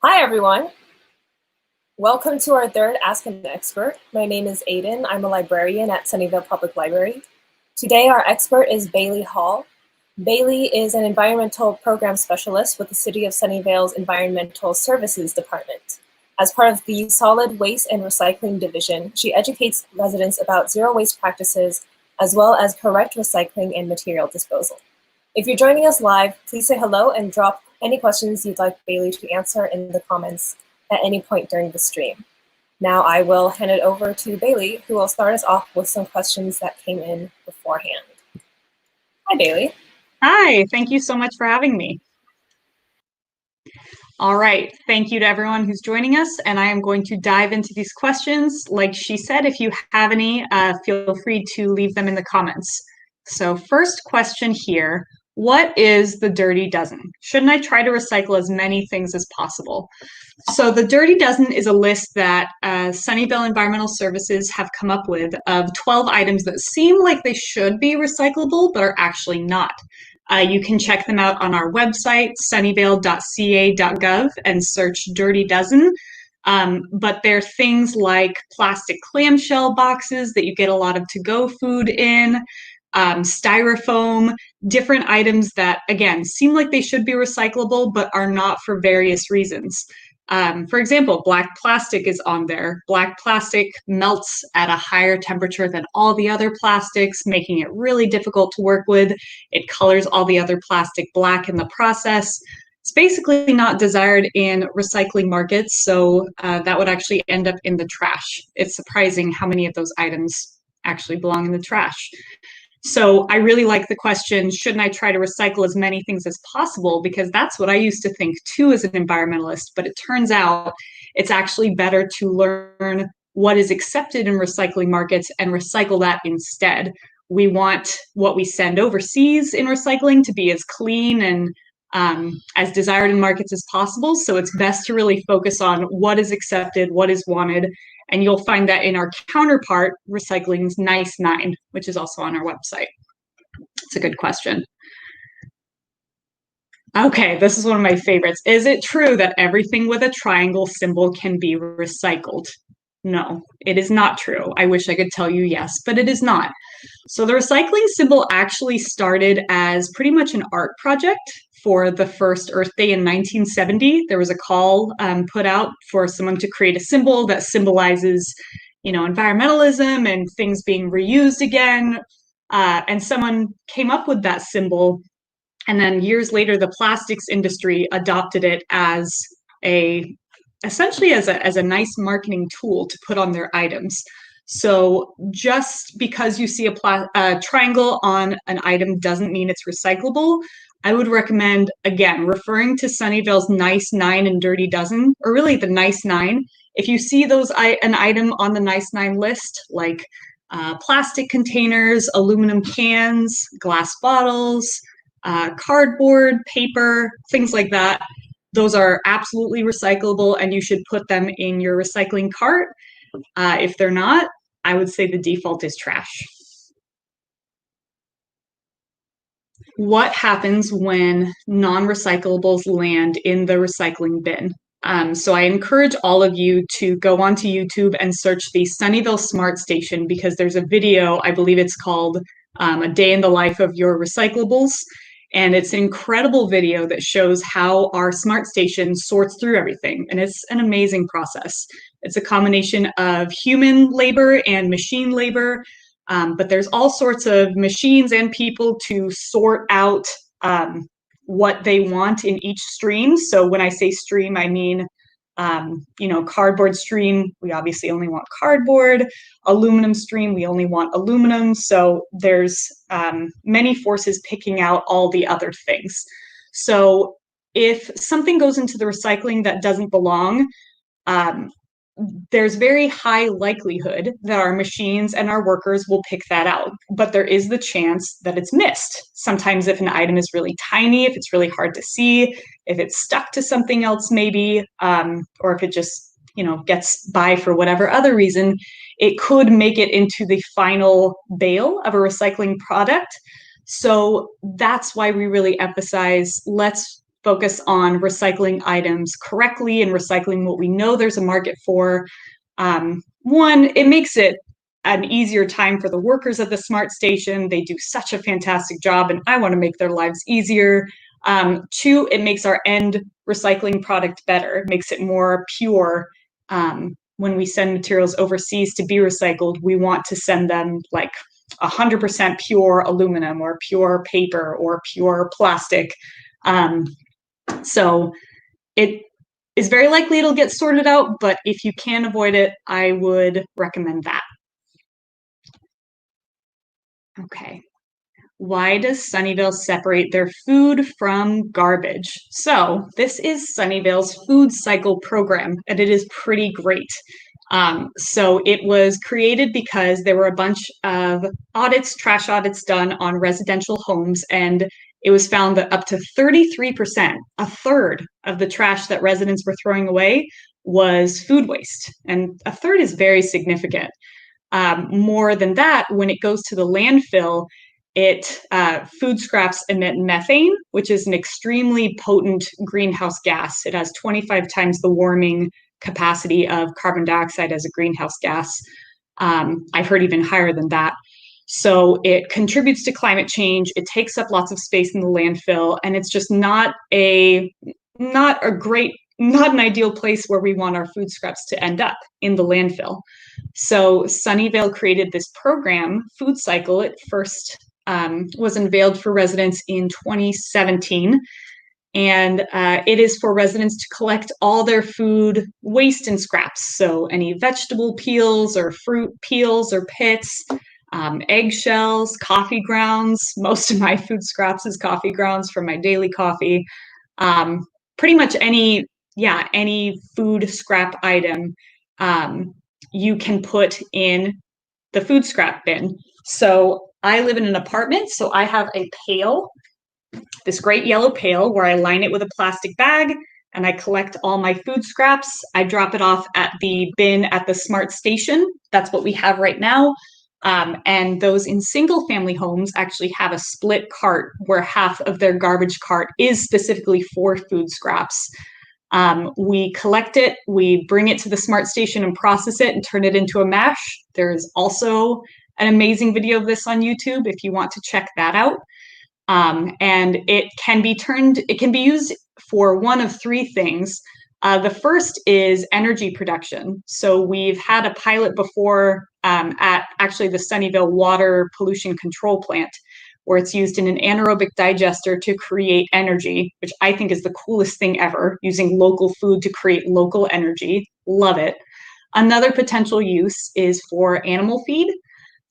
Hi, everyone. Welcome to our third Ask an Expert. My name is Aiden. I'm a librarian at Sunnyvale Public Library. Today, our expert is Bailey Hall. Bailey is an environmental program specialist with the City of Sunnyvale's Environmental Services Department. As part of the Solid Waste and Recycling Division, she educates residents about zero waste practices, as well as correct recycling and material disposal. If you're joining us live, please say hello and drop any questions you'd like Bailey to answer in the comments at any point during the stream. Now I will hand it over to Bailey, who will start us off with some questions that came in beforehand. Hi, Bailey. Hi, thank you so much for having me. All right, thank you to everyone who's joining us, and I am going to dive into these questions. Like she said, if you have any, feel free to leave them in the comments. So first question here, what is the dirty dozen? Shouldn't I try to recycle as many things as possible? So the dirty dozen is a list that Sunnyvale Environmental Services have come up with of 12 items that seem like they should be recyclable, but are actually not. You can check them out on our website, sunnyvale.ca.gov, and search Dirty Dozen. But they're things like plastic clamshell boxes that you get a lot of to-go food in, styrofoam, different items that, again, seem like they should be recyclable, but are not for various reasons. For example, black plastic is on there. Black plastic melts at a higher temperature than all the other plastics, making it really difficult to work with. It colors all the other plastic black in the process. It's basically not desired in recycling markets, so that would actually end up in the trash. It's surprising how many of those items actually belong in the trash. So I really like the question, shouldn't I try to recycle as many things as possible? Because that's what I used to think too as an environmentalist, but it turns out it's actually better to learn what is accepted in recycling markets and recycle that instead. We want what we send overseas in recycling to be as clean and as desired in markets as possible. So it's best to really focus on what is accepted, what is wanted, and you'll find that in our counterpart, Recycling's Nice 9, which is also on our website. It's a good question. Okay, this is one of my favorites. Is it true that everything with a triangle symbol can be recycled? No, it is not true. I wish I could tell you yes, but it is not. So the recycling symbol actually started as pretty much an art project for the first Earth Day in 1970. There was a call put out for someone to create a symbol that symbolizes, environmentalism and things being reused again. And someone came up with that symbol. And then years later, the plastics industry adopted it as essentially as a nice marketing tool to put on their items. So just because you see a triangle on an item doesn't mean it's recyclable. I would recommend, again, referring to Sunnyvale's Nice 9 and Dirty Dozen, or really the Nice 9. If you see an item on the Nice 9 list, like plastic containers, aluminum cans, glass bottles, cardboard, paper, things like that, those are absolutely recyclable and you should put them in your recycling cart. If they're not, I would say the default is trash. What happens when non-recyclables land in the recycling bin? So I encourage all of you to go onto YouTube and search the Sunnyvale Smart Station because there's a video, I believe it's called A Day in the Life of Your Recyclables. And it's an incredible video that shows how our smart station sorts through everything. And it's an amazing process. It's a combination of human labor and machine labor, but there's all sorts of machines and people to sort out what they want in each stream. So when I say stream, I mean, cardboard stream, we obviously only want cardboard. Aluminum stream, we only want aluminum. So there's many forces picking out all the other things. So if something goes into the recycling that doesn't belong, there's very high likelihood that our machines and our workers will pick that out, but there is the chance that it's missed. Sometimes if an item is really tiny, if it's really hard to see, if it's stuck to something else maybe, or if it just, gets by for whatever other reason, it could make it into the final bale of a recycling product. So that's why we really emphasize, let's focus on recycling items correctly and recycling what we know there's a market for. One, it makes it an easier time for the workers at the Smart Station. They do such a fantastic job, and I want to make their lives easier. Two, it makes our end recycling product better. It makes it more pure. When we send materials overseas to be recycled, we want to send them like 100% pure aluminum or pure paper or pure plastic. So it is very likely it'll get sorted out, but if you can avoid it, I would recommend that. Okay. Why does Sunnyvale separate their food from garbage? So this is Sunnyvale's food cycle program, and it is pretty great. So it was created because there were a bunch of audits, trash audits done on residential homes, and it was found that up to 33%, a third of the trash that residents were throwing away was food waste. And a third is very significant. More than that, when it goes to the landfill, food scraps emit methane, which is an extremely potent greenhouse gas. It has 25 times the warming capacity of carbon dioxide as a greenhouse gas. I've heard even higher than that. So it contributes to climate change. It takes up lots of space in the landfill, and it's just not an ideal place where we want our food scraps to end up, in the landfill. So Sunnyvale created this program, Food Cycle. It first was unveiled for residents in 2017. And it is for residents to collect all their food waste and scraps. So any vegetable peels or fruit peels or pits, eggshells, coffee grounds. Most of my food scraps is coffee grounds from my daily coffee. Pretty much any food scrap item you can put in the food scrap bin. So I live in an apartment, so I have a pail, this great yellow pail, where I line it with a plastic bag and I collect all my food scraps. I drop it off at the bin at the Smart Station. That's what we have right now. And those in single family homes actually have a split cart where half of their garbage cart is specifically for food scraps. We collect it, we bring it to the Smart Station and process it and turn it into a mash. There's also an amazing video of this on YouTube if you want to check that out. And it can be used for one of three things. The first is energy production. So we've had a pilot before at actually the Sunnyvale Water Pollution Control Plant, where it's used in an anaerobic digester to create energy, which I think is the coolest thing ever, using local food to create local energy. Love it. Another potential use is for animal feed.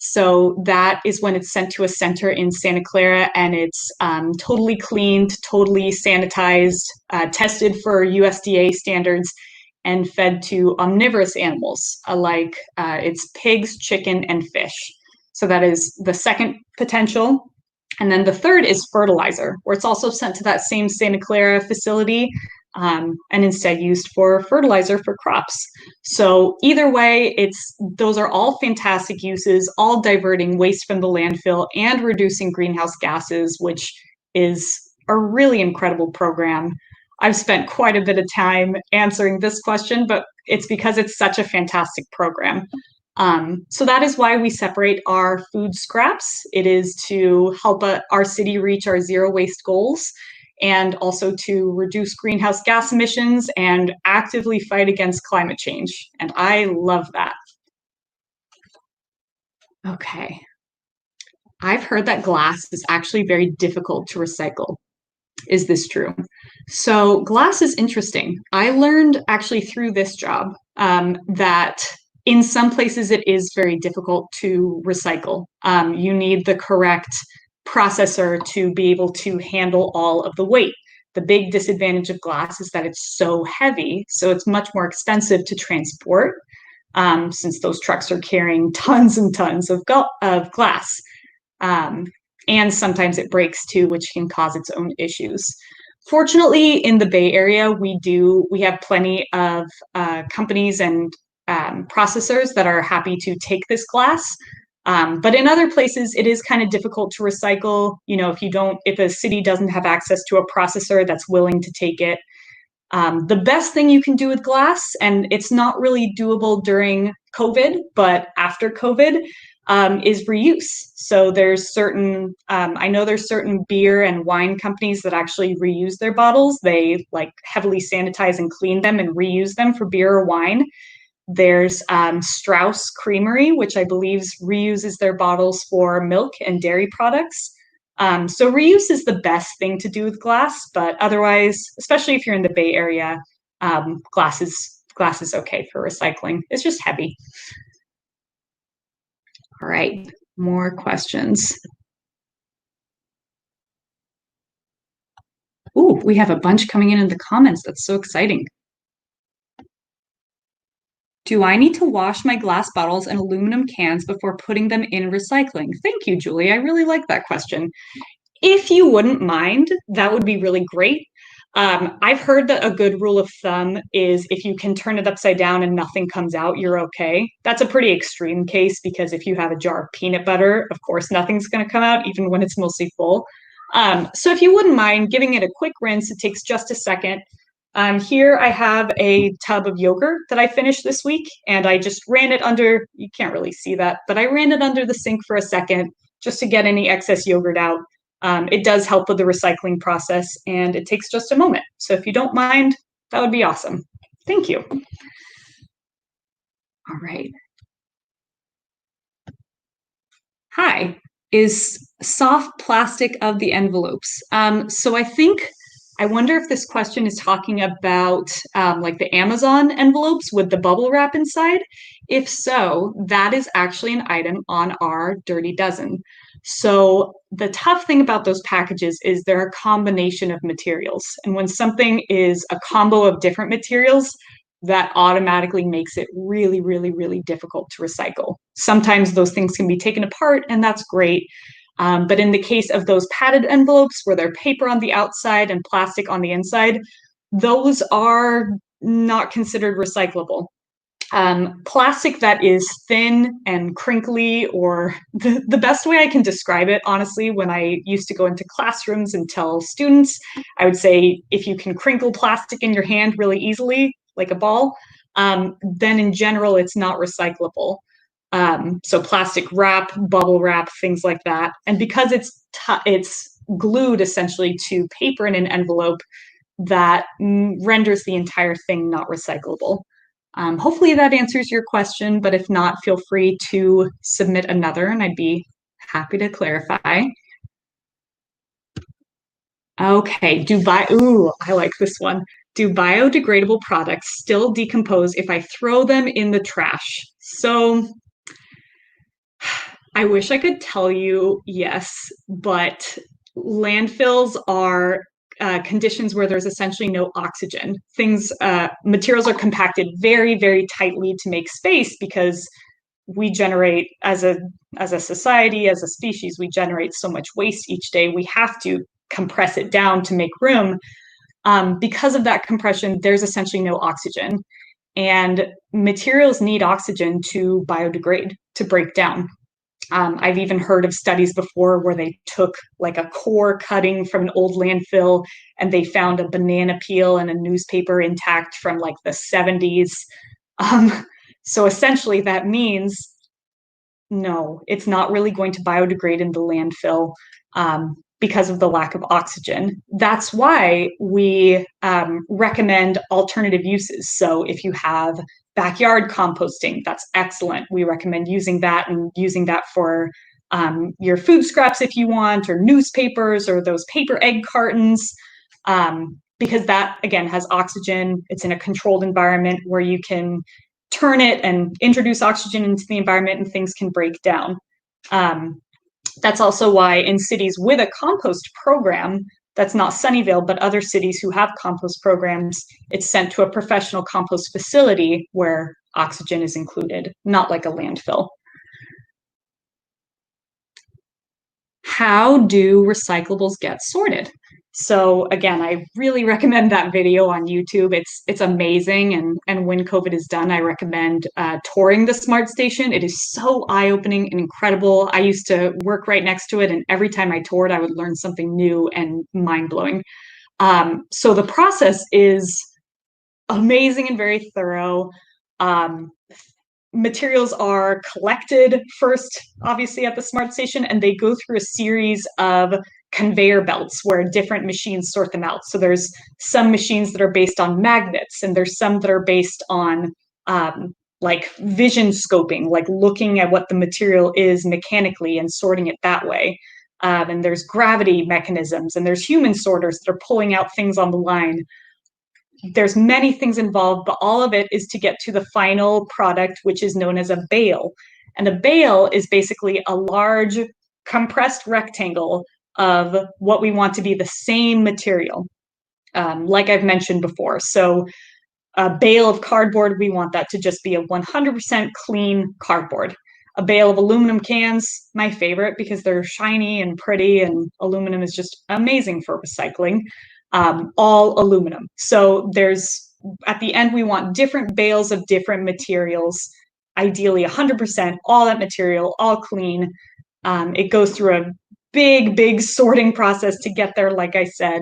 So that is when it's sent to a center in Santa Clara and it's totally cleaned, totally sanitized, tested for USDA standards, and fed to omnivorous animals like it's pigs, chicken, and fish. So that is the second potential. And then the third is fertilizer, where it's also sent to that same Santa Clara facility and instead used for fertilizer for crops. So either way, those are all fantastic uses, all diverting waste from the landfill and reducing greenhouse gases, which is a really incredible program. I've spent quite a bit of time answering this question, but it's because it's such a fantastic program. So that is why we separate our food scraps. It is to help our city reach our zero waste goals, and also to reduce greenhouse gas emissions and actively fight against climate change. And I love that. Okay. I've heard that glass is actually very difficult to recycle. Is this true? So glass is interesting. I learned actually through this job that in some places it is very difficult to recycle. You need the correct processor to be able to handle all of the weight. The big disadvantage of glass is that it's so heavy, so it's much more expensive to transport since those trucks are carrying tons and tons of glass. And sometimes it breaks too, which can cause its own issues. Fortunately, in the Bay Area, we have plenty of companies and processors that are happy to take this glass. But in other places, it is kind of difficult to recycle. If a city doesn't have access to a processor that's willing to take it. The best thing you can do with glass, and it's not really doable during COVID, but after COVID, is reuse. So I know there's certain beer and wine companies that actually reuse their bottles. They like heavily sanitize and clean them and reuse them for beer or wine. There's Strauss Creamery, which I believe reuses their bottles for milk and dairy products. So reuse is the best thing to do with glass, but otherwise, especially if you're in the Bay Area, glass is okay for recycling. It's just heavy. All right, more questions. Ooh, we have a bunch coming in the comments. That's so exciting. Do I need to wash my glass bottles and aluminum cans before putting them in recycling? Thank you, Julie. I really like that question. If you wouldn't mind, that would be really great. I've heard that a good rule of thumb is if you can turn it upside down and nothing comes out, you're okay. That's a pretty extreme case because if you have a jar of peanut butter, of course, nothing's going to come out, even when it's mostly full. So if you wouldn't mind giving it a quick rinse, it takes just a second. Here I have a tub of yogurt that I finished this week, and I just ran it under, you can't really see that, but I ran it under the sink for a second just to get any excess yogurt out. It does help with the recycling process, and it takes just a moment. So if you don't mind, that would be awesome. Thank you. All right. Hi, is soft plastic of the envelopes? So I wonder if this question is talking about like the Amazon envelopes with the bubble wrap inside. If so, that is actually an item on our Dirty Dozen. So the tough thing about those packages is they're a combination of materials. And when something is a combo of different materials, that automatically makes it really, really, really difficult to recycle. Sometimes those things can be taken apart, and that's great. But in the case of those padded envelopes where they're paper on the outside and plastic on the inside, those are not considered recyclable. Plastic that is thin and crinkly, or the best way I can describe it, honestly, when I used to go into classrooms and tell students, I would say if you can crinkle plastic in your hand really easily, like a ball, then in general, it's not recyclable. So plastic wrap, bubble wrap, things like that. And because it's glued essentially to paper in an envelope, that renders the entire thing not recyclable. Hopefully that answers your question, but if not, feel free to submit another and I'd be happy to clarify. Okay, ooh, I like this one. Do biodegradable products still decompose if I throw them in the trash? So I wish I could tell you yes, but landfills are conditions where there's essentially no oxygen. Materials are compacted very, very tightly to make space because we generate, as a society, as a species, we generate so much waste each day. We have to compress it down to make room. Because of that compression, there's essentially no oxygen. And materials need oxygen to biodegrade, to break down. I've even heard of studies before where they took like a core cutting from an old landfill and they found a banana peel and a newspaper intact from like the 70s. So essentially that means no, it's not really going to biodegrade in the landfill because of the lack of oxygen. That's why we recommend alternative uses. So if you have backyard composting, that's excellent. We recommend using that and using that for your food scraps if you want, or newspapers, or those paper egg cartons, because that, again, has oxygen. It's in a controlled environment where you can turn it and introduce oxygen into the environment and things can break down. That's also why in cities with a compost program, that's not Sunnyvale, but other cities who have compost programs, it's sent to a professional compost facility where oxygen is included, not like a landfill. How do recyclables get sorted? So again, I really recommend that video on YouTube. It's amazing, and when COVID is done, I recommend touring the smart station. It is so eye-opening and incredible. I used to work right next to it, and every time I toured, I would learn something new and mind-blowing. So the process is amazing and very thorough. Um, Materials are collected first, obviously, at the smart station, and they go through a series of conveyor belts where different machines sort them out. So there's some machines that are based on magnets, and there's some that are based on like vision scoping, like looking at what the material is mechanically and sorting it that way. And there's gravity mechanisms, and there's human sorters that are pulling out things on the line. There's many things involved, but all of it is to get to the final product, which is known as a bale. And a bale is basically a large compressed rectangle of what we want to be the same material, like I've mentioned before. So a bale of cardboard, we want that to just be a 100% clean cardboard. A bale of aluminum cans, my favorite, because they're shiny and pretty, and aluminum is just amazing for recycling. All aluminum. So at the end, we want different bales of different materials, ideally 100%, all that material, all clean. It goes through a big sorting process to get there, like I said.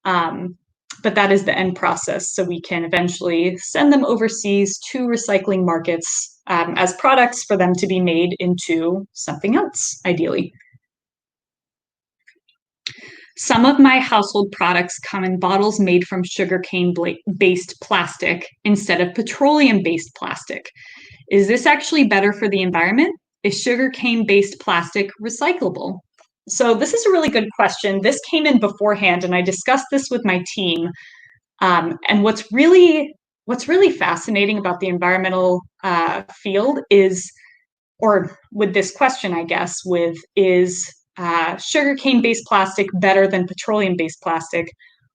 But that is the end process. So we can eventually send them overseas to recycling markets as products for them to be made into something else, ideally. Some of my household products come in bottles made from sugarcane-based plastic instead of petroleum-based plastic. Is this actually better for the environment? Is sugarcane-based plastic recyclable? So this is a really good question. This came in beforehand, and I discussed this with my team. And what's really fascinating about the environmental field is, or with this question, I guess, is sugarcane-based plastic better than petroleum-based plastic?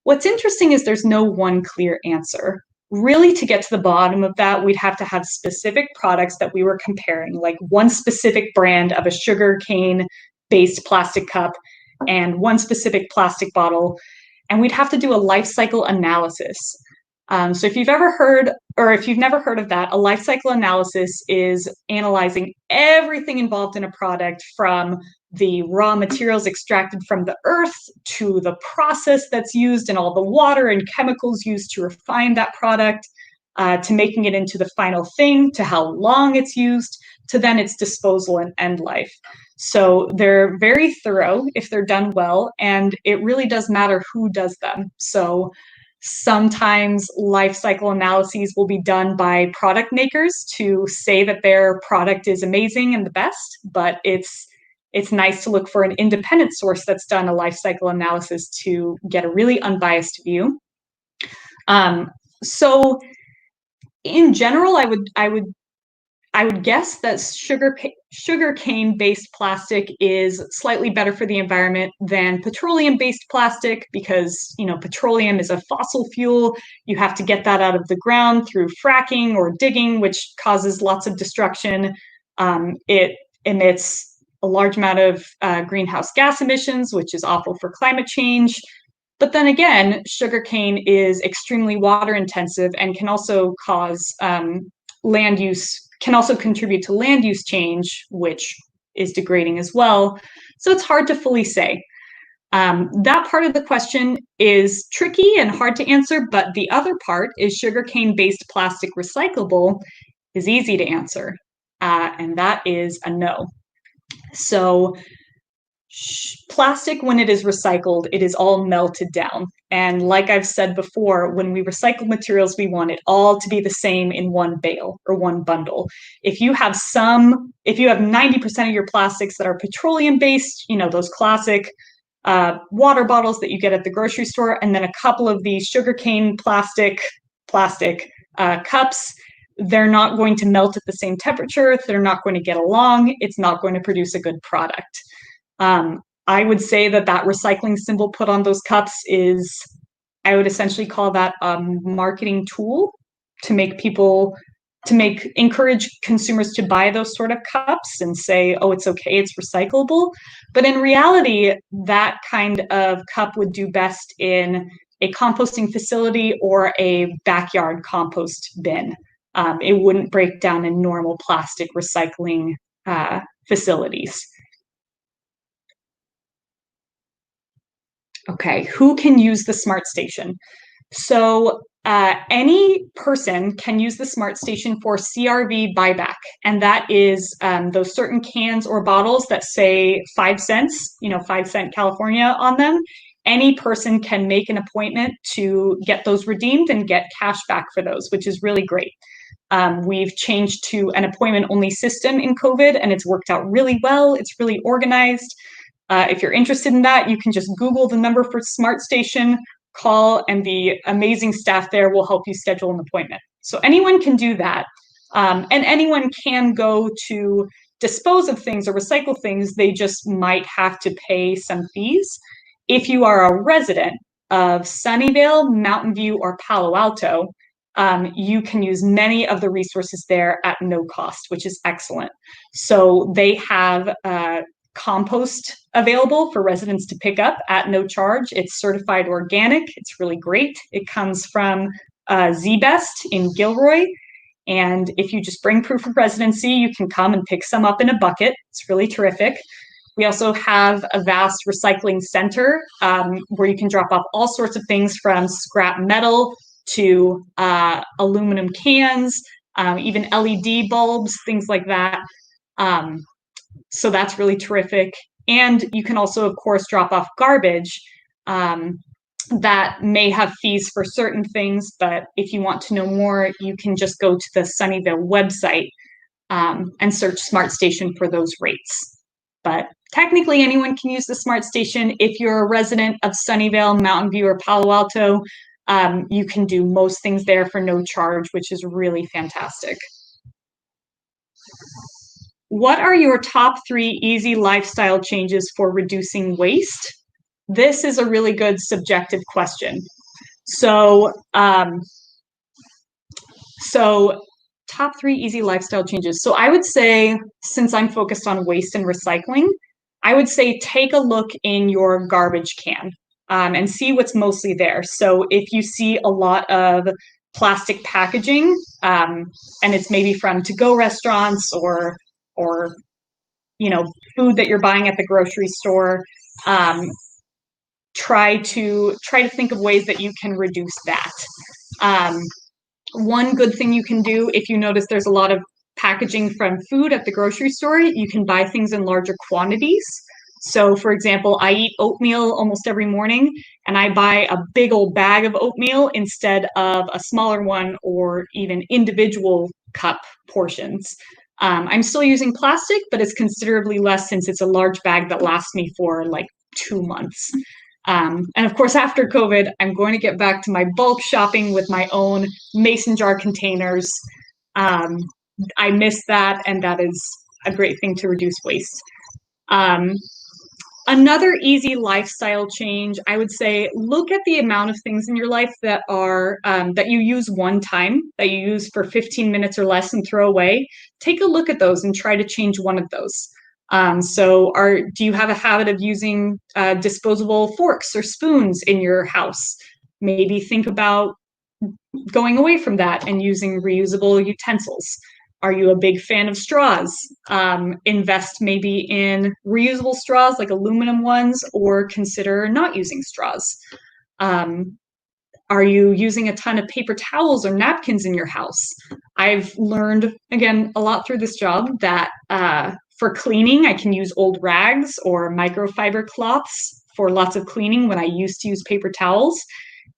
What's interesting is there's no one clear answer. Really, to get to the bottom of that, we'd have to have specific products that we were comparing, like one specific brand of a sugarcane-based plastic cup and one specific plastic bottle, and we'd have to do a life cycle analysis. So if you've ever heard, or if you've never heard of that, a life cycle analysis is analyzing everything involved in a product, from the raw materials extracted from the earth to the process that's used and all the water and chemicals used to refine that product, to making it into the final thing, to how long it's used, to then its disposal and end life. So they're very thorough if they're done well, and it really does matter who does them. So sometimes life cycle analyses will be done by product makers to say that their product is amazing and the best, but it's nice to look for an independent source that's done a life cycle analysis to get a really unbiased view. So in general, I would guess that sugarcane-based plastic is slightly better for the environment than petroleum-based plastic, because, you know, petroleum is a fossil fuel. You have to get that out of the ground through fracking or digging, which causes lots of destruction. It emits a large amount of greenhouse gas emissions, which is awful for climate change. But then again, sugarcane is extremely water intensive and can also cause land use, can also contribute to land use change, which is degrading as well. So it's hard to fully say. That part of the question is tricky and hard to answer, but the other part is sugarcane-based plastic recyclable is easy to answer, and that is a no. So plastic, when it is recycled, it is all melted down. And like I've said before, when we recycle materials, we want it all to be the same in one bale or one bundle. If you have 90% of your plastics that are petroleum based, you know, those classic water bottles that you get at the grocery store, and then a couple of these sugarcane plastic cups, they're not going to melt at the same temperature. They're not going to get along. It's not going to produce a good product. I would say that recycling symbol put on those cups I would essentially call that a marketing tool to make people encourage consumers to buy those sort of cups and say, oh, it's okay, it's recyclable. But in reality, that kind of cup would do best in a composting facility or a backyard compost bin. It wouldn't break down in normal plastic recycling facilities. Okay, who can use the Smart Station? So any person can use the Smart Station for CRV buyback, and that is those certain cans or bottles that say 5 cents, 5 cent California on them. Any person can make an appointment to get those redeemed and get cash back for those, which is really great. We've changed to an appointment-only system in COVID, and it's worked out really well. It's really organized. If you're interested in that, you can just Google the number for Smart Station, call, and the amazing staff there will help you schedule an appointment. So anyone can do that. And anyone can go to dispose of things or recycle things. They just might have to pay some fees. If you are a resident of Sunnyvale, Mountain View, or Palo Alto, you can use many of the resources there at no cost, which is excellent. So they have compost available for residents to pick up at no charge. It's certified organic. It's really great. It comes from Z-Best in Gilroy. And if you just bring proof of residency, you can come and pick some up in a bucket. It's really terrific. We also have a vast recycling center where you can drop off all sorts of things from scrap metal to aluminum cans, even LED bulbs, things like that. So that's really terrific. And you can also, of course, drop off garbage that may have fees for certain things. But if you want to know more, you can just go to the Sunnyvale website and search Smart Station for those rates. But technically, anyone can use the Smart Station. If you're a resident of Sunnyvale, Mountain View, or Palo Alto, you can do most things there for no charge, which is really fantastic. What are your top 3 easy lifestyle changes for reducing waste? This is a really good subjective question. So top 3 easy lifestyle changes. So I would say, since I'm focused on waste and recycling, I would say take a look in your garbage can and see what's mostly there. So if you see a lot of plastic packaging, and it's maybe from to-go restaurants or food that you're buying at the grocery store, try to think of ways that you can reduce that. One good thing you can do, if you notice there's a lot of packaging from food at the grocery store, you can buy things in larger quantities. So for example, I eat oatmeal almost every morning, and I buy a big old bag of oatmeal instead of a smaller one or even individual cup portions. I'm still using plastic, but it's considerably less since it's a large bag that lasts me for like 2 months. And of course, after COVID, I'm going to get back to my bulk shopping with my own mason jar containers. I miss that, and that is a great thing to reduce waste. Another easy lifestyle change, I would say, look at the amount of things in your life that are that you use one time, that you use for 15 minutes or less and throw away. Take a look at those and try to change one of those. Do you have a habit of using disposable forks or spoons in your house? Maybe think about going away from that and using reusable utensils. Are you a big fan of straws? Invest maybe in reusable straws like aluminum ones, or consider not using straws. Are you using a ton of paper towels or napkins in your house? I've learned, again, a lot through this job that for cleaning, I can use old rags or microfiber cloths for lots of cleaning when I used to use paper towels.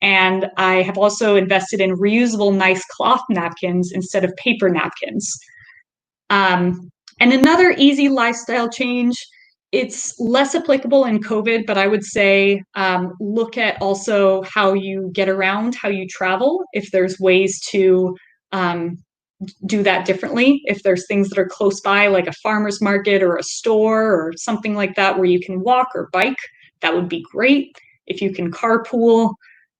And I have also invested in reusable nice cloth napkins instead of paper napkins. And another easy lifestyle change, it's less applicable in COVID, but I would say look at also how you get around, how you travel, if there's ways to do that differently. If there's things that are close by, like a farmer's market or a store or something like that where you can walk or bike, that would be great. If you can carpool,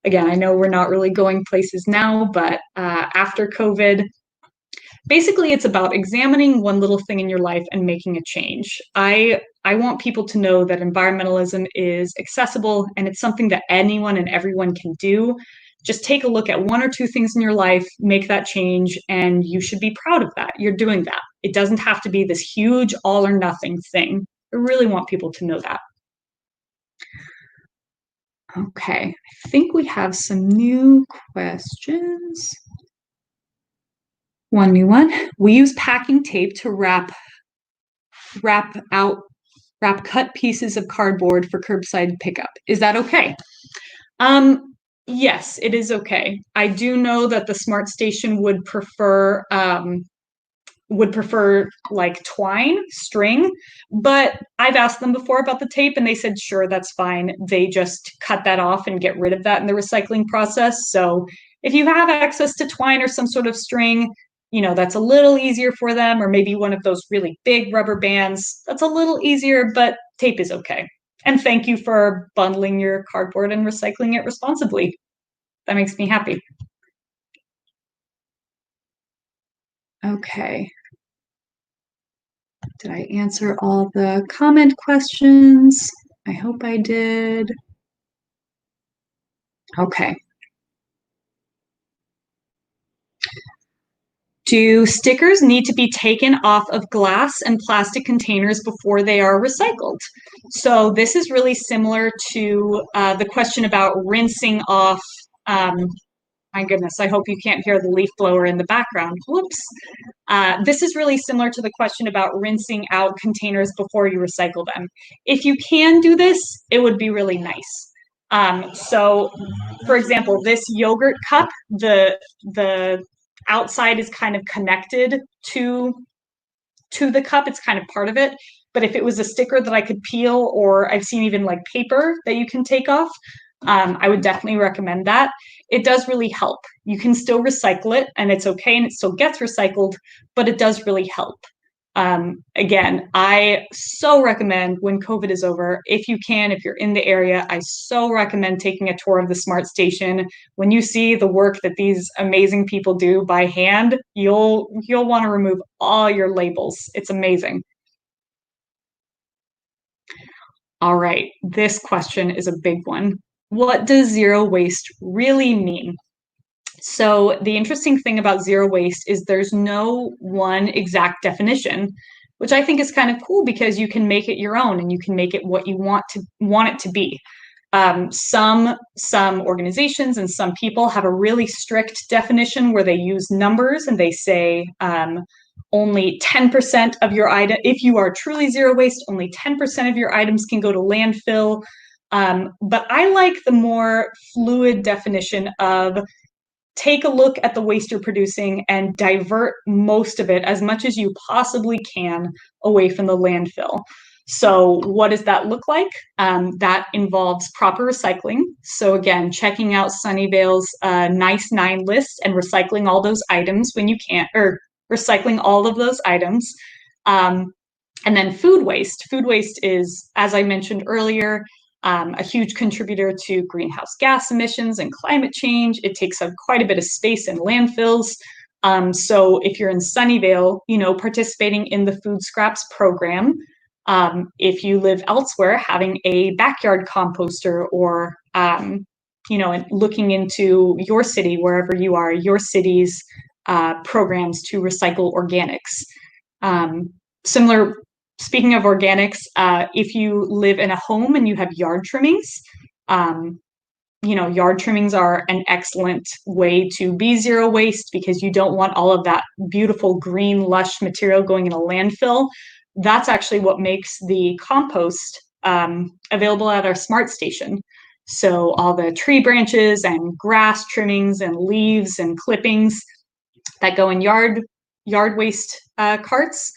again, I know we're not really going places now, but after COVID, Basically, it's about examining one little thing in your life and making a change. I want people to know that environmentalism is accessible and it's something that anyone and everyone can do. Just take a look at one or two things in your life, make that change, and you should be proud of that. You're doing that. It doesn't have to be this huge all or nothing thing. I really want people to know that. Okay, I think we have some new questions. One new one. We use packing tape to wrap cut pieces of cardboard for curbside pickup. Is that okay? Yes, it is okay. I do know that the Smart Station would prefer like twine, string, but I've asked them before about the tape and they said, sure, that's fine. They just cut that off and get rid of that in the recycling process. So if you have access to twine or some sort of string, that's a little easier for them, or maybe one of those really big rubber bands, that's a little easier, but tape is okay. And thank you for bundling your cardboard and recycling it responsibly. That makes me happy. Okay. Did I answer all the comment questions? I hope I did. Okay. Do stickers need to be taken off of glass and plastic containers before they are recycled? So this is really similar to the question about rinsing off. My goodness, I hope you can't hear the leaf blower in the background. Whoops. This is really similar to the question about rinsing out containers before you recycle them. If you can do this, it would be really nice. So, for example, this yogurt cup, the outside is kind of connected to the cup. It's kind of part of it. But if it was a sticker that I could peel, or I've seen even like paper that you can take off, I would definitely recommend that. It does really help. You can still recycle it and it's okay and it still gets recycled, but it does really help. Again, I so recommend when COVID is over, if you can, if you're in the area, I so recommend taking a tour of the Smart Station. When you see the work that these amazing people do by hand, you'll want to remove all your labels. It's amazing. All right, this question is a big one. What does zero waste really mean? So the interesting thing about zero waste is there's no one exact definition, which I think is kind of cool because you can make it your own and you can make it what you want it to be. Some organizations and some people have a really strict definition where they use numbers and they say only 10% of your item, if you are truly zero waste, only 10% of your items can go to landfill. But I like the more fluid definition of take a look at the waste you're producing and divert most of it as much as you possibly can away from the landfill. So what does that look like? That involves proper recycling. So again, checking out Sunnyvale's Nice 9 list and recycling all those items when you can, or recycling all of those items. And then food waste. Food waste is, as I mentioned earlier, a huge contributor to greenhouse gas emissions and climate change. It takes up quite a bit of space in landfills. So if you're in Sunnyvale, participating in the food scraps program, if you live elsewhere, having a backyard composter or, looking into your city, wherever you are, your city's programs to recycle organics. Speaking of organics, if you live in a home and you have yard trimmings, yard trimmings are an excellent way to be zero waste because you don't want all of that beautiful green, lush material going in a landfill. That's actually what makes the compost available at our Smart Station. So all the tree branches and grass trimmings and leaves and clippings that go in yard waste carts,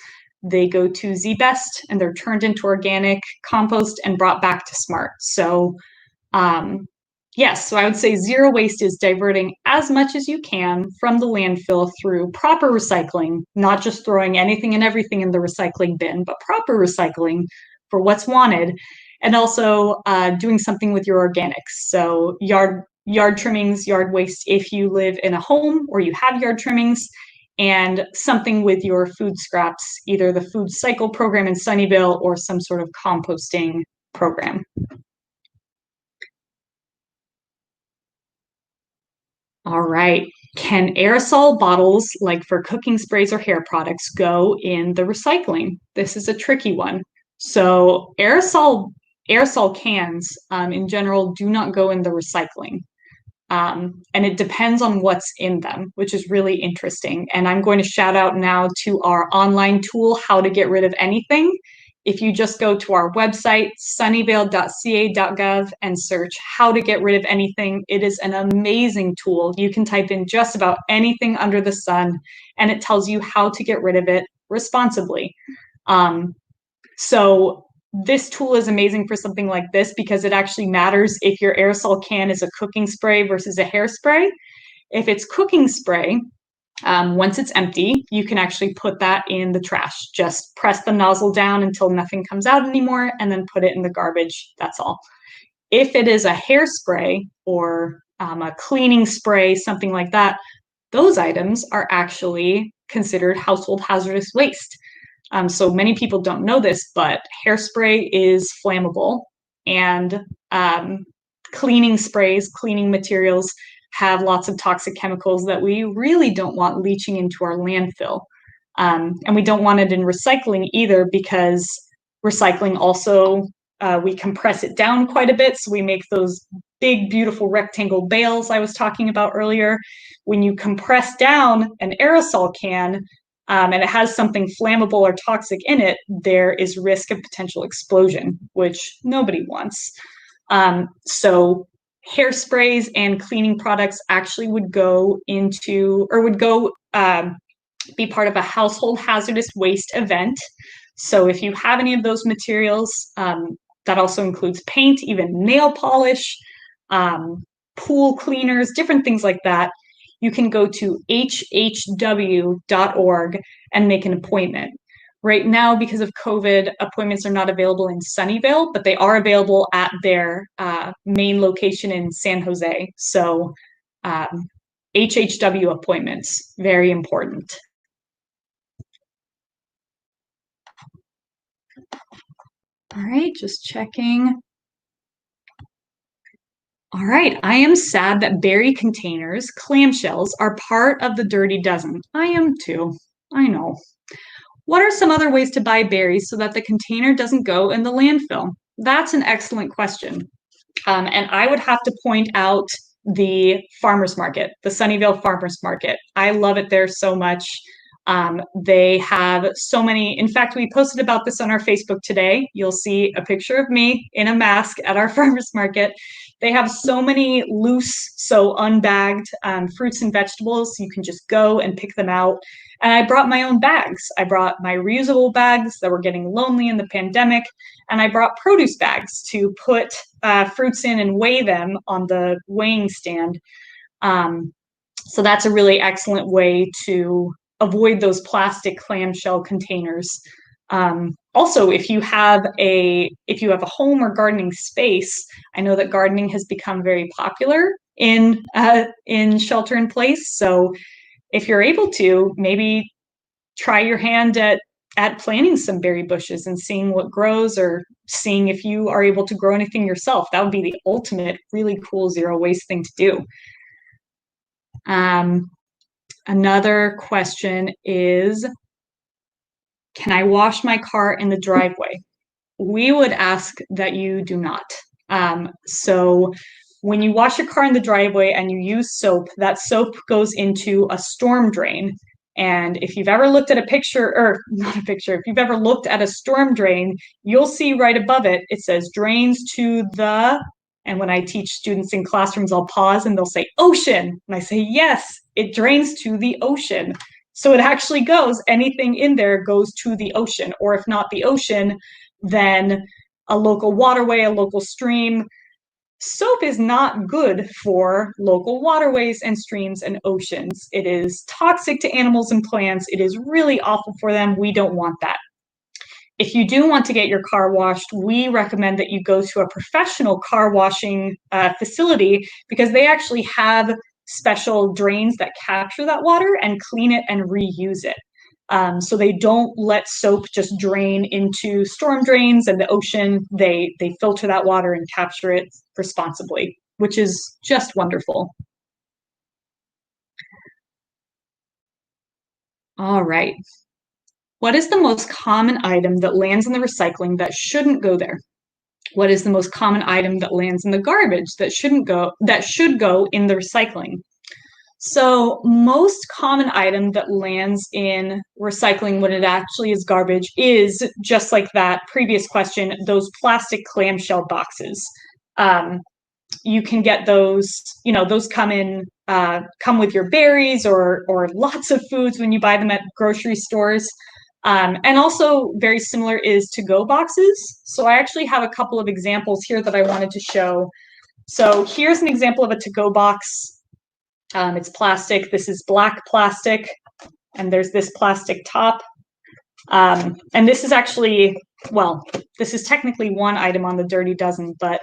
they go to ZBest and they're turned into organic compost and brought back to Smart. So yes, so I would say zero waste is diverting as much as you can from the landfill through proper recycling, not just throwing anything and everything in the recycling bin, but proper recycling for what's wanted, and also doing something with your organics. So yard trimmings, yard waste, if you live in a home or you have yard trimmings, and something with your food scraps, either the food cycle program in Sunnyvale or some sort of composting program. All right. Can aerosol bottles, like for cooking sprays or hair products, go in the recycling? This is a tricky one. So aerosol cans, in general, do not go in the recycling. And it depends on what's in them, which is really interesting. And I'm going to shout out now to our online tool, How to Get Rid of Anything. If you just go to our website, sunnyvale.ca.gov, and search How to Get Rid of Anything, it is an amazing tool. You can type in just about anything under the sun, and it tells you how to get rid of it responsibly. So this tool is amazing for something like this because it actually matters if your aerosol can is a cooking spray versus a hairspray. If it's cooking spray, once it's empty, you can actually put that in the trash. Just press the nozzle down until nothing comes out anymore and then put it in the garbage. That's all. If it is a hairspray or a cleaning spray, something like that, those items are actually considered household hazardous waste. So many people don't know this, but hairspray is flammable, and cleaning sprays, cleaning materials have lots of toxic chemicals that we really don't want leaching into our landfill. And we don't want it in recycling either, because recycling also, we compress it down quite a bit. So we make those big, beautiful rectangle bales I was talking about earlier. When you compress down an aerosol can, and it has something flammable or toxic in it, there is risk of potential explosion, which nobody wants. So hairsprays and cleaning products actually would go into, or would go be part of a household hazardous waste event. So if you have any of those materials, that also includes paint, even nail polish, pool cleaners, different things like that, you can go to hhw.org and make an appointment. Right now, because of COVID, appointments are not available in Sunnyvale, but they are available at their main location in San Jose. So HHW appointments, very important. All right, just checking. All right, I am sad that berry containers, clamshells, are part of the dirty dozen. I am too, I know. What are some other ways to buy berries so that the container doesn't go in the landfill? That's an excellent question. And I would have to point out the farmers market, the Sunnyvale farmers market. I love it there so much. They have so many, in fact, we posted about this on our Facebook today. You'll see a picture of me in a mask at our farmers market. They have so many loose, so unbagged fruits and vegetables. You can just go and pick them out. And I brought my own bags. I brought my reusable bags that were getting lonely in the pandemic. And I brought produce bags to put fruits in and weigh them on the weighing stand. So that's a really excellent way to avoid those plastic clamshell containers. Also, if you have a home or gardening space, I know that gardening has become very popular in shelter in place. So if you're able to, maybe try your hand at planting some berry bushes and seeing what grows, or seeing if you are able to grow anything yourself. That would be the ultimate really cool zero waste thing to do. Another question is, can I wash my car in the driveway? We would ask that you do not. So when you wash your car in the driveway and you use soap, that soap goes into a storm drain. And if you've ever looked at a picture, or not a picture, if you've ever looked at a storm drain, you'll see right above it, it says drains to the, and when I teach students in classrooms, I'll pause and they'll say ocean. And I say, yes, it drains to the ocean. So it actually goes, anything in there goes to the ocean, or if not the ocean, then a local waterway, a local stream. Soap is not good for local waterways and streams and oceans. It is toxic to animals and plants. It is really awful for them. We don't want that. If you do want to get your car washed, we recommend that you go to a professional car washing facility, because they actually have special drains that capture that water and clean it and reuse it. So they don't let soap just drain into storm drains and the ocean. They filter that water and capture it responsibly, which is just wonderful. All right. What is the most common item that lands in the recycling that shouldn't go there? What is the most common item that lands in the garbage that should go in the recycling? So most common item that lands in recycling when it actually is garbage is, just like that previous question, those plastic clamshell boxes. You can get those, those come with your berries or lots of foods when you buy them at grocery stores. And also very similar is to-go boxes. So I actually have a couple of examples here that I wanted to show. So here's an example of a to-go box. It's plastic. This is black plastic, and there's this plastic top. And this is actually, well, this is technically one item on the Dirty Dozen, but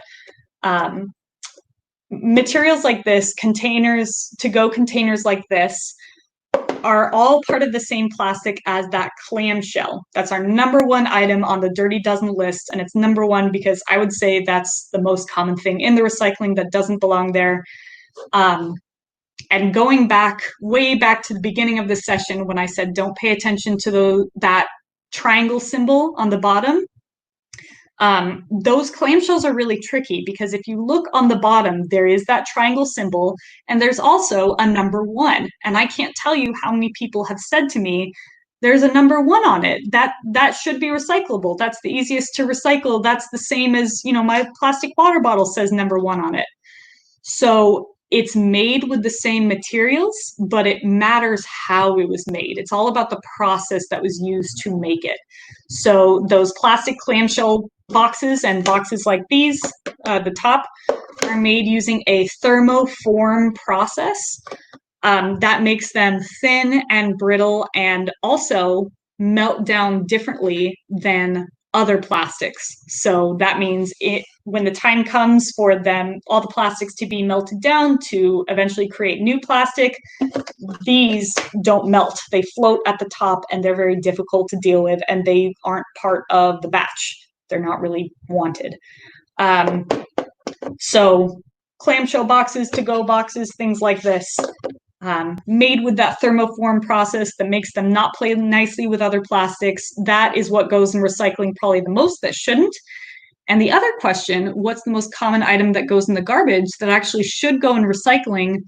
materials like this, containers, to-go containers like this, are all part of the same plastic as that clamshell. That's our number one item on the Dirty Dozen list, and it's number one because I would say that's the most common thing in the recycling that doesn't belong there. And going back, way back to the beginning of the session when I said don't pay attention to that triangle symbol on the bottom, those clamshells are really tricky because if you look on the bottom, there is that triangle symbol and there's also a number 1. And I can't tell you how many people have said to me, there's a number 1 on it. That should be recyclable. That's the easiest to recycle. That's the same as, my plastic water bottle says number 1 on it. So it's made with the same materials, but it matters how it was made. It's all about the process that was used to make it. So those plastic clamshell boxes and boxes like these, the top, are made using a thermoform process that makes them thin and brittle and also melt down differently than other plastics. So that means when the time comes for them, all the plastics to be melted down to eventually create new plastic, these don't melt. They float at the top and they're very difficult to deal with and they aren't part of the batch. They're not really wanted. So clamshell boxes, to-go boxes, things like this, made with that thermoform process that makes them not play nicely with other plastics. That is what goes in recycling probably the most that shouldn't. And the other question, what's the most common item that goes in the garbage that actually should go in recycling?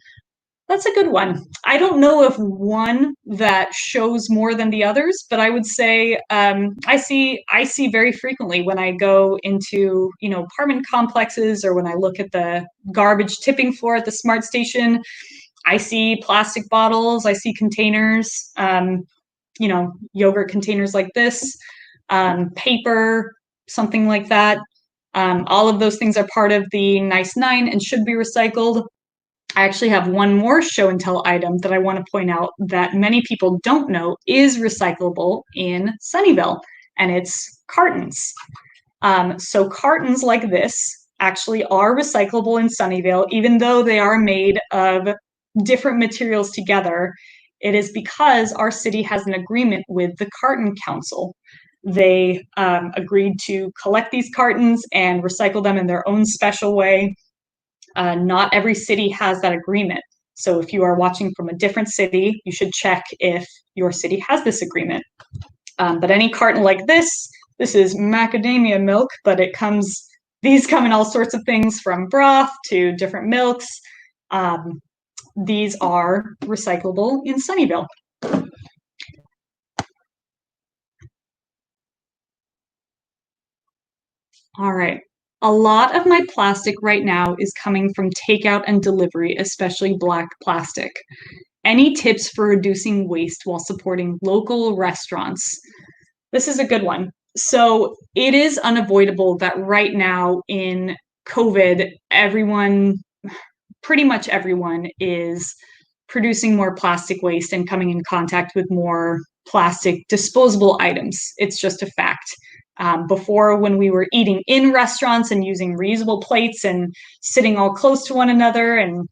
That's a good one. I don't know if one that shows more than the others, but I would say I see very frequently when I go into apartment complexes or when I look at the garbage tipping floor at the smart station, I see plastic bottles, I see containers, yogurt containers like this, paper, something like that. All of those things are part of the Nice 9 and should be recycled. I actually have one more show and tell item that I want to point out that many people don't know is recyclable in Sunnyvale, and it's cartons. So cartons like this actually are recyclable in Sunnyvale, even though they are made of different materials together. It is because our city has an agreement with the Carton Council. They agreed to collect these cartons and recycle them in their own special way. Not every city has that agreement. So if you are watching from a different city, you should check if your city has this agreement. But any carton like this is macadamia milk, but these come in all sorts of things from broth to different milks. These are recyclable in Sunnyvale. All right. A lot of my plastic right now is coming from takeout and delivery, especially black plastic. Any tips for reducing waste while supporting local restaurants? This is a good one. So it is unavoidable that right now in COVID, pretty much everyone is producing more plastic waste and coming in contact with more plastic disposable items. It's just a fact. Before, when we were eating in restaurants and using reusable plates and sitting all close to one another and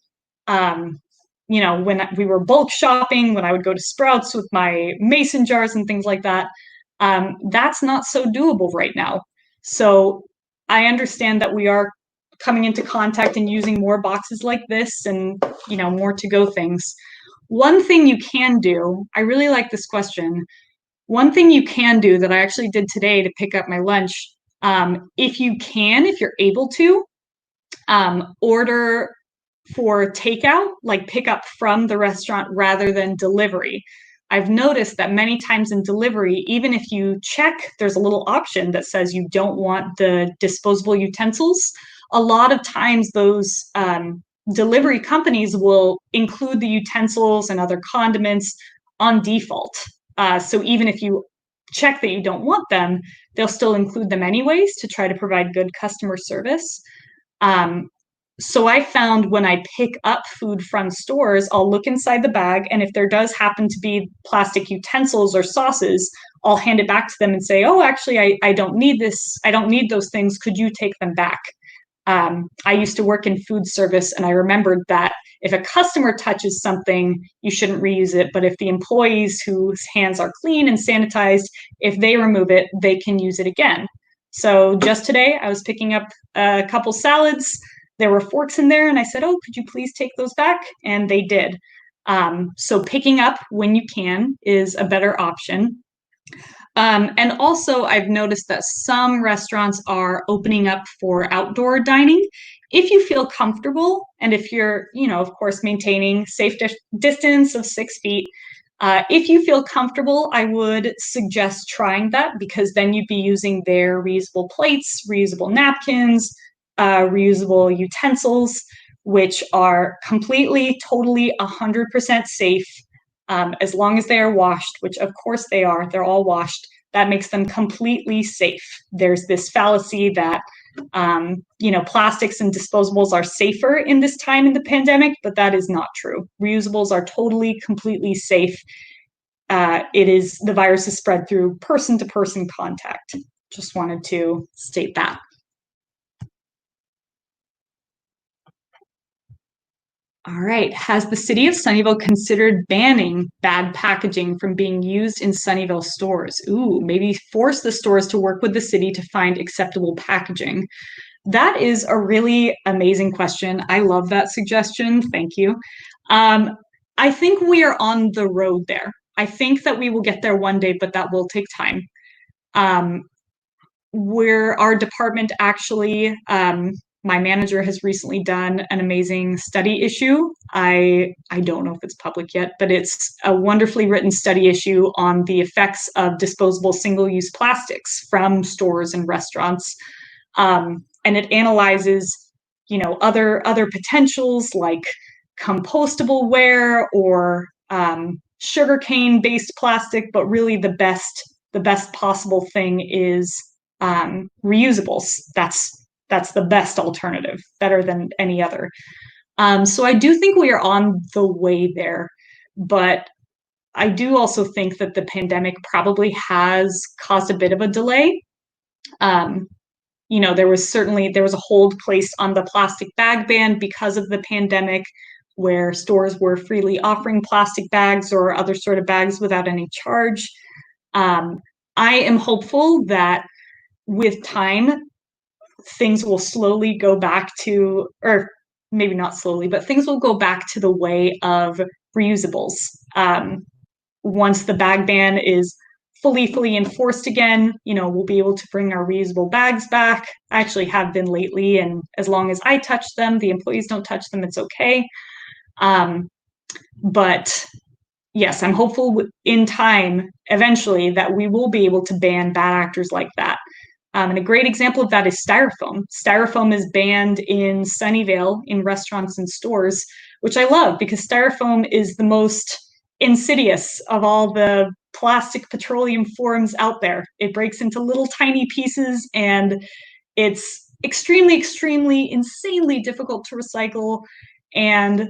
when we were bulk shopping, when I would go to Sprouts with my mason jars and things like that, that's not so doable right now. So I understand that we are coming into contact and using more boxes like this and, more to-go things. One thing you can do, I really like this question. One thing you can do that I actually did today to pick up my lunch, if you're able to, order for takeout, like pick up from the restaurant rather than delivery. I've noticed that many times in delivery, even if you check, there's a little option that says you don't want the disposable utensils. A lot of times those delivery companies will include the utensils and other condiments on default. So even if you check that you don't want them, they'll still include them anyways to try to provide good customer service. So I found when I pick up food from stores, I'll look inside the bag, and if there does happen to be plastic utensils or sauces, I'll hand it back to them and say, oh, actually, I don't need this. I don't need those things. Could you take them back? I used to work in food service, and I remembered that if a customer touches something, you shouldn't reuse it. But if the employees whose hands are clean and sanitized, if they remove it, they can use it again. So just today, I was picking up a couple salads. There were forks in there, and I said, oh, could you please take those back? And they did. So picking up when you can is a better option. And also, I've noticed that some restaurants are opening up for outdoor dining. If you feel comfortable, and if you're, of course, maintaining safe distance of 6 feet, if you feel comfortable, I would suggest trying that, because then you'd be using their reusable plates, reusable napkins, reusable utensils, which are completely, totally, 100% safe. As long as they are washed, which of course they are, they're all washed, that makes them completely safe. There's this fallacy that, plastics and disposables are safer in this time in the pandemic, but that is not true. Reusables are totally, completely safe. The virus is spread through person-to-person contact. Just wanted to state that. All right. Has the city of Sunnyvale considered banning bad packaging from being used in Sunnyvale stores? Ooh, maybe force the stores to work with the city to find acceptable packaging. That is a really amazing question. I love that suggestion. Thank you. I think we are on the road there. I think that we will get there one day, but that will take time. Where our department actually, my manager has recently done an amazing study issue. I don't know if it's public yet, but it's a wonderfully written study issue on the effects of disposable single-use plastics from stores and restaurants. And it analyzes, other potentials like compostable ware or sugarcane-based plastic, but really the best possible thing is reusables. That's the best alternative, better than any other. So I do think we are on the way there, but I do also think that the pandemic probably has caused a bit of a delay. There was a hold placed on the plastic bag ban because of the pandemic, where stores were freely offering plastic bags or other sort of bags without any charge. I am hopeful that with time, things will slowly go back to, or maybe not slowly, but things will go back to the way of reusables. Once the bag ban is fully enforced again, we'll be able to bring our reusable bags back. I actually have been lately, and as long as I touch them, the employees don't touch them, it's okay. But yes, I'm hopeful in time, eventually, that we will be able to ban bad actors like that. And a great example of that is styrofoam. Styrofoam is banned in Sunnyvale in restaurants and stores, which I love because styrofoam is the most insidious of all the plastic petroleum forms out there. It breaks into little tiny pieces, and it's extremely, insanely difficult to recycle, and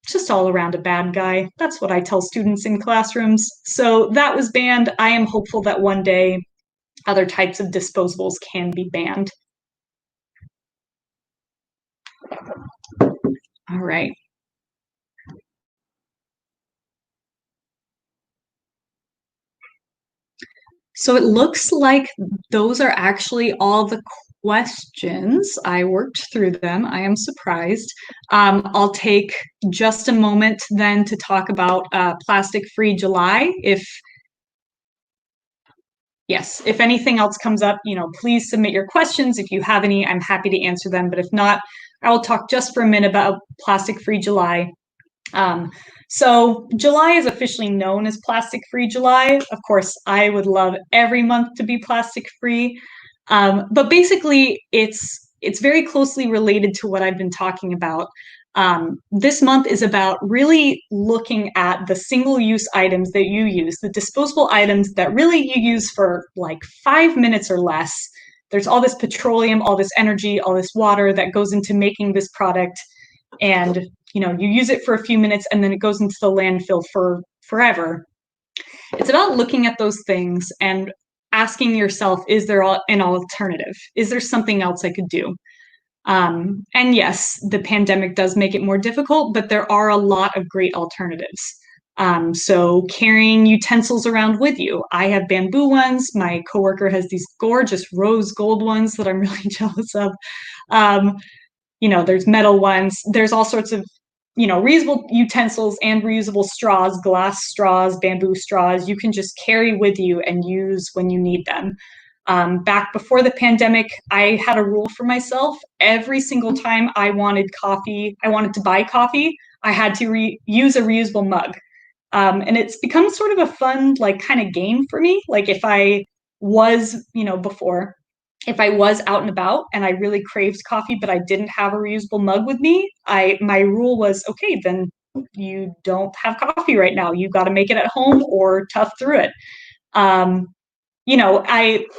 just all around a bad guy. That's what I tell students in classrooms. So that was banned. I am hopeful that one day other types of disposables can be banned. All right. So it looks like those are actually all the questions. I worked through them. I am surprised. I'll take just a moment then to talk about Plastic Free July. Yes, if anything else comes up, please submit your questions. If you have any, I'm happy to answer them. But if not, I will talk just for a minute about Plastic Free July. So July is officially known as Plastic Free July. Of course, I would love every month to be plastic free. But basically, it's very closely related to what I've been talking about. This month is about really looking at the single-use items that you use, the disposable items that really you use for like 5 minutes or less. There's all this petroleum, all this energy, all this water that goes into making this product. And you use it for a few minutes and then it goes into the landfill for forever. It's about looking at those things and asking yourself, is there an alternative? Is there something else I could do? And yes, the pandemic does make it more difficult, but there are a lot of great alternatives. So carrying utensils around with you. I have bamboo ones. My coworker has these gorgeous rose gold ones that I'm really jealous of. There's metal ones. There's all sorts of, reusable utensils and reusable straws, glass straws, bamboo straws, you can just carry with you and use when you need them. Back before the pandemic, I had a rule for myself. Every single time I wanted to buy coffee, I had to use a reusable mug. And it's become sort of a fun, like, kind of game for me. Like if I was, before, if I was out and about and I really craved coffee, but I didn't have a reusable mug with me, my rule was, okay, then you don't have coffee right now. You got to make it at home or tough through it.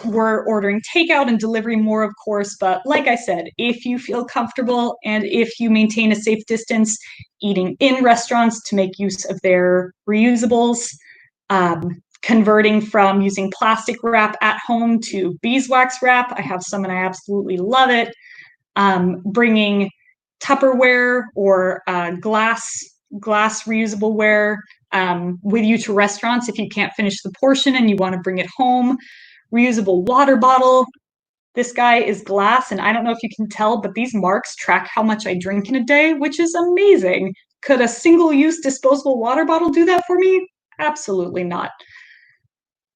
We're ordering takeout and delivery more, of course, but like I said, if you feel comfortable and if you maintain a safe distance, eating in restaurants to make use of their reusables, converting from using plastic wrap at home to beeswax wrap. I have some and I absolutely love it. Bringing Tupperware or glass reusable ware with you to restaurants if you can't finish the portion and you want to bring it home. Reusable water bottle. This guy is glass, and I don't know if you can tell, but these marks track how much I drink in a day, which is amazing. Could a single-use disposable water bottle do that for me? Absolutely not.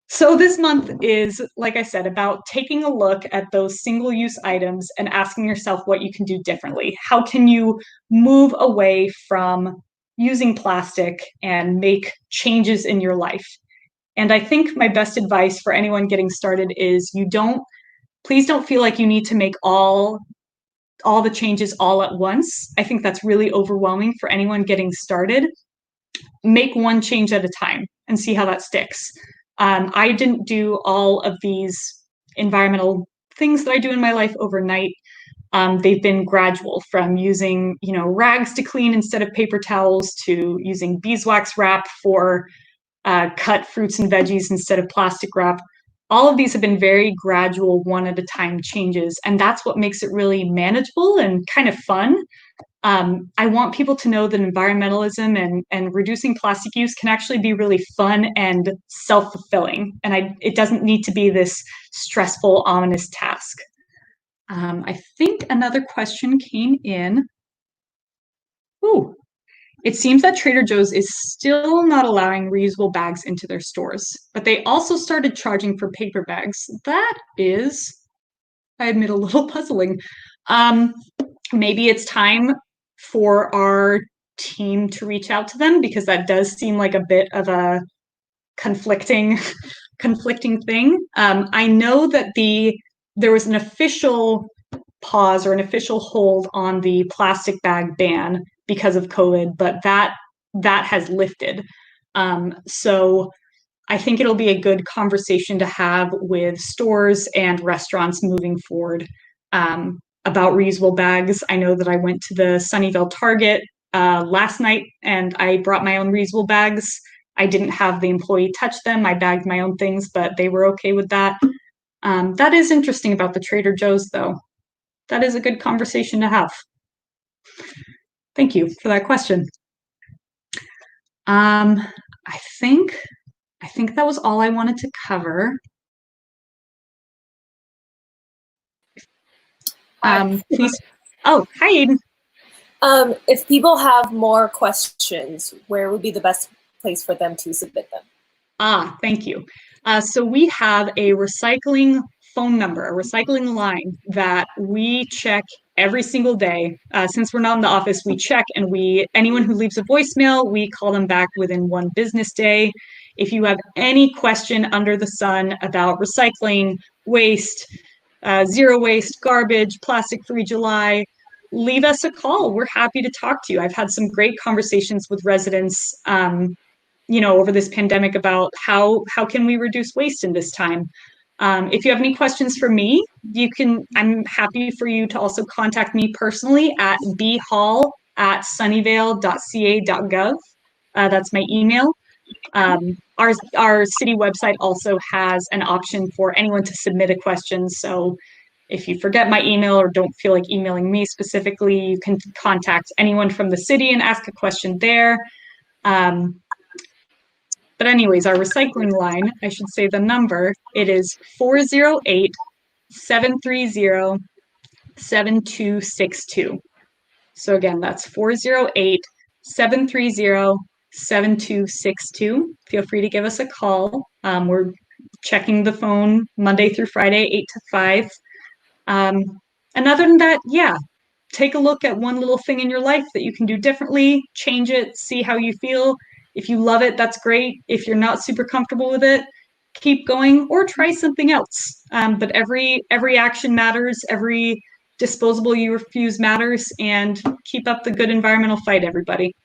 So this month is, like I said, about taking a look at those single-use items and asking yourself what you can do differently. How can you move away from using plastic and make changes in your life? And I think my best advice for anyone getting started is please don't feel like you need to make all the changes all at once. I think that's really overwhelming for anyone getting started. Make one change at a time and see how that sticks. I didn't do all of these environmental things that I do in my life overnight. They've been gradual, from using, rags to clean instead of paper towels, to using beeswax wrap for cut fruits and veggies instead of plastic wrap. All of these have been very gradual, one at a time changes, and that's what makes it really manageable and kind of fun. I want people to know that environmentalism and reducing plastic use can actually be really fun and self-fulfilling. And it doesn't need to be this stressful, ominous task. I think another question came in. Ooh, it seems that Trader Joe's is still not allowing reusable bags into their stores, but they also started charging for paper bags. That is, I admit, a little puzzling. Maybe it's time for our team to reach out to them, because that does seem like a bit of a conflicting thing. I know that there was an official pause or an official hold on the plastic bag ban because of COVID, but that has lifted. So I think it'll be a good conversation to have with stores and restaurants moving forward about reusable bags. I know that I went to the Sunnyvale Target last night and I brought my own reusable bags. I didn't have the employee touch them. I bagged my own things, but they were okay with that. That is interesting about the Trader Joe's, though. That is a good conversation to have. Thank you for that question. I think that was all I wanted to cover. Hi. Please. Oh, hi, Aiden. If people have more questions, where would be the best place for them to submit them? Thank you. So we have a recycling phone number, a recycling line that we check every single day. Since we're not in the office, we check and anyone who leaves a voicemail, we call them back within 1 business day. If you have any question under the sun about recycling, waste, zero waste, garbage, plastic-free July, leave us a call. We're happy to talk to you. I've had some great conversations with residents over this pandemic about how can we reduce waste in this time. If you have any questions for me, I'm happy for you to also contact me personally at bhall@sunnyvale.ca.gov. That's my email. Our city website also has an option for anyone to submit a question. So if you forget my email or don't feel like emailing me specifically, you can contact anyone from the city and ask a question there. But anyways, our recycling line, I should say the number, it is 408-730-7262. So again, that's 408-730-7262. Feel free to give us a call. We're checking the phone Monday through Friday, 8 to 5. And other than that, yeah, take a look at one little thing in your life that you can do differently, change it, see how you feel. If you love it, that's great. If you're not super comfortable with it, keep going or try something else. But every action matters. Every disposable you refuse matters. And keep up the good environmental fight, everybody.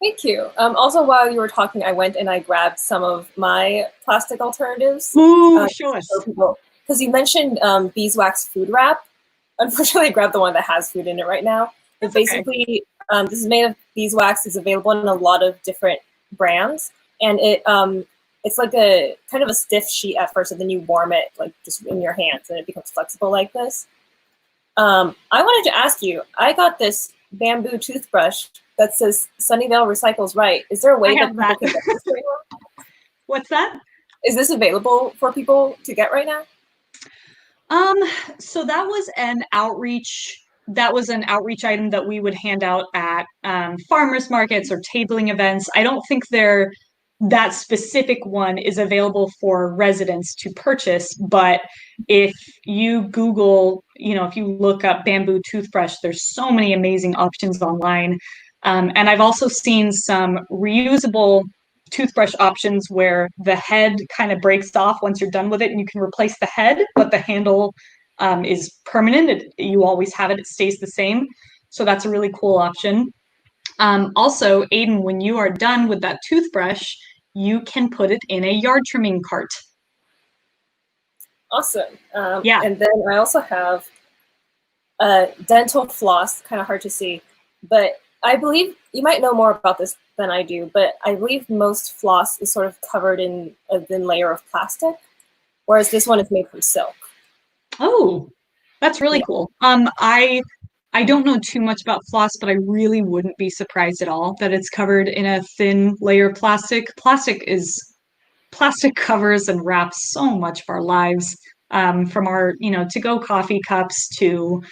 Thank you. Also, while you were talking, I went and I grabbed some of my plastic alternatives. Ooh, show us. Because you mentioned beeswax food wrap. Unfortunately, I grabbed the one that has food in it right now. But basically, this is made of beeswax. It's available in a lot of different brands, and it's like a kind of a stiff sheet at first, and then you warm it like just in your hands, and it becomes flexible like this. I wanted to ask you. I got this bamboo toothbrush that says Sunnyvale recycles right. Is there a way that people can get this right now? What's that? Is this available for people to get right now? So that was an outreach item that we would hand out at farmers markets or tabling events. I don't think that specific one is available for residents to purchase, but if you Google, if you look up bamboo toothbrush, there's so many amazing options online. And I've also seen some reusable toothbrush options where the head kind of breaks off once you're done with it and you can replace the head, but the handle is permanent. You always have it. It stays the same. So that's a really cool option. Also, Aiden, when you are done with that toothbrush, you can put it in a yard trimming cart. Awesome. Yeah. And then I also have dental floss, kind of hard to see, but I believe you might know more about this than I do, but I believe most floss is sort of covered in a thin layer of plastic, whereas this one is made from silk. Oh, that's really cool. I don't know too much about floss, but I really wouldn't be surprised at all that it's covered in a thin layer of plastic. Plastic covers and wraps so much of our lives, from our, to-go coffee cups to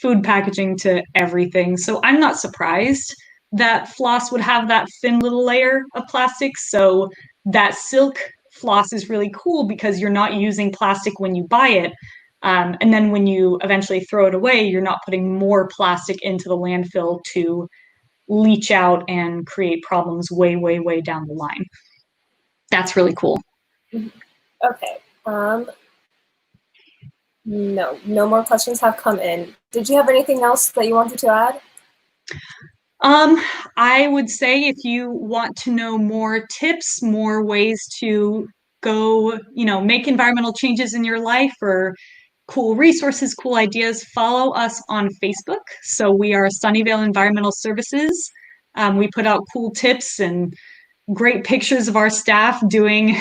food packaging to everything. So I'm not surprised that floss would have that thin little layer of plastic. So that silk floss is really cool because you're not using plastic when you buy it. And then when you eventually throw it away, you're not putting more plastic into the landfill to leach out and create problems way, way, way down the line. That's really cool. Okay. No more questions have come in. Did you have anything else that you wanted to add? I would say if you want to know more tips, more ways to go, make environmental changes in your life or cool resources, cool ideas, follow us on Facebook. So we are Sunnyvale Environmental Services. We put out cool tips and great pictures of our staff doing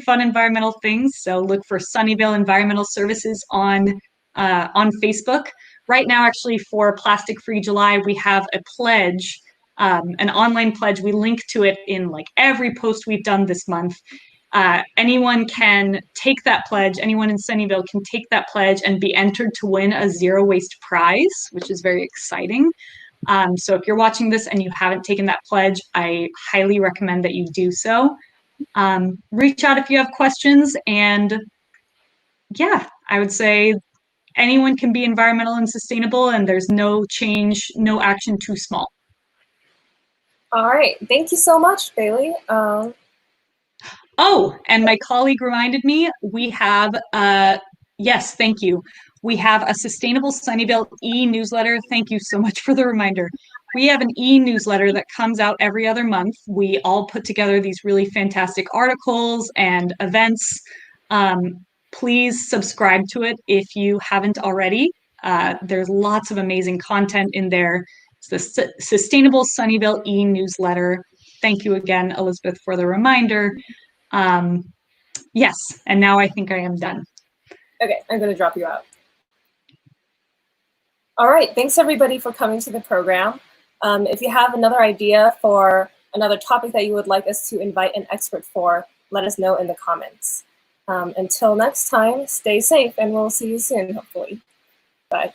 fun environmental things. So look for Sunnyvale Environmental Services on Facebook. Right now, actually, for Plastic Free July, we have a pledge, an online pledge. We link to it in like every post we've done this month. anyone can take that pledge, anyone in Sunnyvale can take that pledge and be entered to win a zero waste prize, which is very exciting. So if you're watching this and you haven't taken that pledge, I highly recommend that you do so. Reach out if you have questions, and yeah, I would say anyone can be environmental and sustainable, and there's no change, no action too small. All right, thank you so much, Bailey. Oh, and my colleague reminded me, we have, yes, thank you. We have a Sustainable Sunnyvale e-newsletter. Thank you so much for the reminder. We have an e-newsletter that comes out every other month. We all put together these really fantastic articles and events. Please subscribe to it if you haven't already. There's lots of amazing content in there. It's the Sustainable Sunnyvale e-newsletter. Thank you again, Elizabeth, for the reminder. Yes, and now I think I am done. Okay, I'm going to drop you out. All right, thanks everybody for coming to the program. If you have another idea for another topic that you would like us to invite an expert for, let us know in the comments. Until next time, stay safe and we'll see you soon, hopefully. Bye.